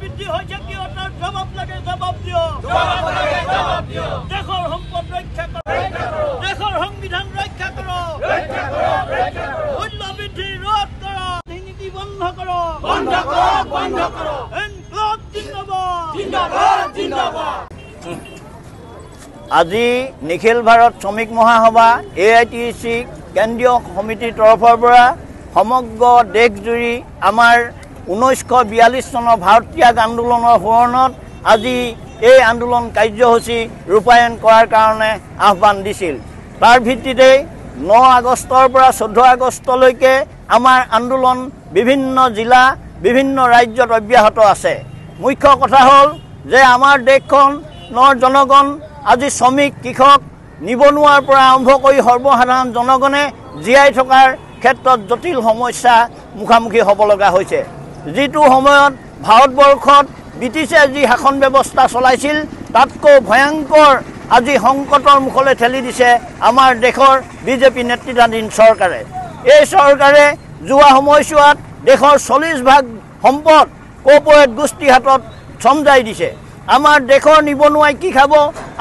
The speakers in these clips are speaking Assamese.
বৃদ্ধি হৈছে কিয় তাৰ জবাব লাগে, জবাব দিয়। দেশৰ সম্পদ ৰক্ষা কৰ, দেশৰ সংবিধান ৰক্ষা কৰ, মূল্য বৃদ্ধি ৰোধ কৰ, দুৰ্নীতি বন্ধ কৰ, ইনকলাব জিন্দাবাদ। আজি নিখিল ভাৰত শ্ৰমিক মহাসভা AITC কেন্দ্ৰীয় সমিতিৰ তৰফৰ পৰা সমগ্ৰ দেশজুৰি আমাৰ 1942 চনৰ ভাৰত ত্যাগ আন্দোলনৰ সোঁৱৰণত আজি এই আন্দোলন কাৰ্যসূচী ৰূপায়ণ কৰাৰ কাৰণে আহ্বান দিছিল। তাৰ ভিত্তিতেই 9 আগষ্টৰ পৰা 14 আগষ্টলৈকে আমাৰ আন্দোলন বিভিন্ন জিলা বিভিন্ন ৰাজ্যত অব্যাহত আছে। মুখ্য কথা হ'ল যে আমাৰ দেশখনৰ জনগণ আজি শ্ৰমিক, কৃষক, নিবনুৱাৰ পৰা আৰম্ভ কৰি সৰ্বসাধাৰণ জনগণে জীয়াই থকাৰ ক্ষেত্ৰত জটিল সমস্যা মুখামুখি হ'ব লগা হৈছে। যিটো সময়ত ভাৰতবৰ্ষত ব্ৰিটিছে যি শাসন ব্যৱস্থা চলাইছিল তাতকৈ ভয়ংকৰ আজি সংকটৰ মুখলৈ ঠেলি দিছে আমাৰ দেশৰ BJP নেতৃত্বাধীন চৰকাৰে। এই চৰকাৰে যোৱা সময়ছোৱাত দেশৰ 40% সম্পদ কৰ্পৰেট গোষ্ঠীৰ হাতত চমজাই দিছে। আমাৰ দেশৰ নিবনুৱাই কি খাব,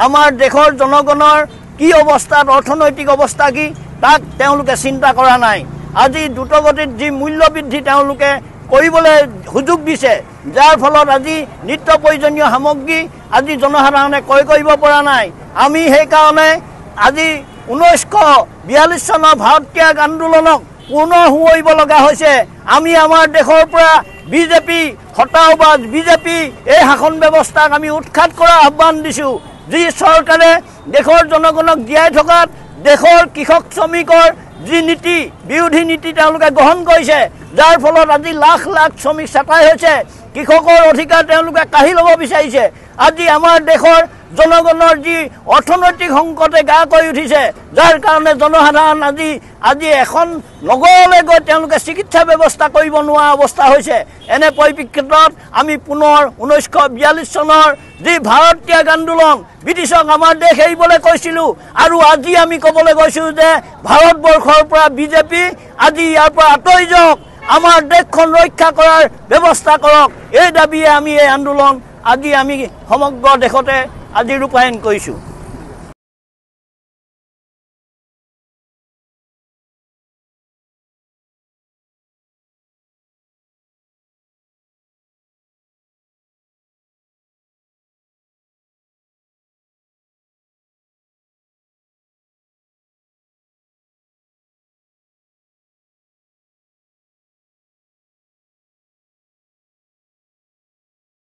আমাৰ দেশৰ জনগণৰ কি অৱস্থাত, অৰ্থনৈতিক অৱস্থা কি, তাক তেওঁলোকে চিন্তা কৰা নাই। আজি দ্ৰুতগতিত যি মূল্য বৃদ্ধি তেওঁলোকে কৰিবলৈ সুযোগ দিছে, যাৰ ফলত আজি নিত্য প্ৰয়োজনীয় সামগ্ৰী আজি জনসাধাৰণে ক্ৰয় কৰিব পৰা নাই। আমি সেইকাৰণে আজি 1942 চনৰ ভাৰত ত্যাগ আন্দোলনক পুনৰ সোঁৱৰিব লগা হৈছে। আমি আমাৰ দেশৰ পৰা BJP হতাওবাদ BJP এই শাসন ব্যৱস্থাক আমি উৎখাত কৰাৰ আহ্বান দিছোঁ। যি চৰকাৰে দেশৰ জনগণক জীয়াই থকাত দেশৰ কৃষক শ্ৰমিকৰ যি নীতি, বিৰোধী নীতি তেওঁলোকে গ্ৰহণ কৰিছে, যাৰ ফলত আজি লাখ লাখ শ্ৰমিক ছাঁটাই হৈছে, কৃষকৰ অধিকাৰ তেওঁলোকে কাঢ়ি ল'ব বিচাৰিছে। আজি আমাৰ দেশৰ জনগণৰ যি অৰ্থনৈতিক সংকটে গা কৰি উঠিছে, যাৰ কাৰণে জনসাধাৰণ আজি এখন নগৰলৈ গৈ তেওঁলোকে চিকিৎসা ব্যৱস্থা কৰিব নোৱাৰা অৱস্থা হৈছে। এনে পৰিপ্ৰেক্ষিতত আমি পুনৰ 1942 চনৰ যি ভাৰত ত্যাগ আন্দোলন, ব্ৰিটিছক আমাৰ দেশ এৰিবলৈ কৈছিলোঁ, আৰু আজি আমি ক'বলৈ গৈছোঁ যে ভাৰতবৰ্ষৰ পৰা BJP আজি ইয়াৰ পৰা আঁতৰি যাওক, আমাৰ দেশখন ৰক্ষা কৰাৰ ব্যৱস্থা কৰক। এই দাবীয়ে আমি এই আন্দোলন আজি আমি সমগ্ৰ দেশতে আজি ৰূপায়ণ কৰিছোঁ।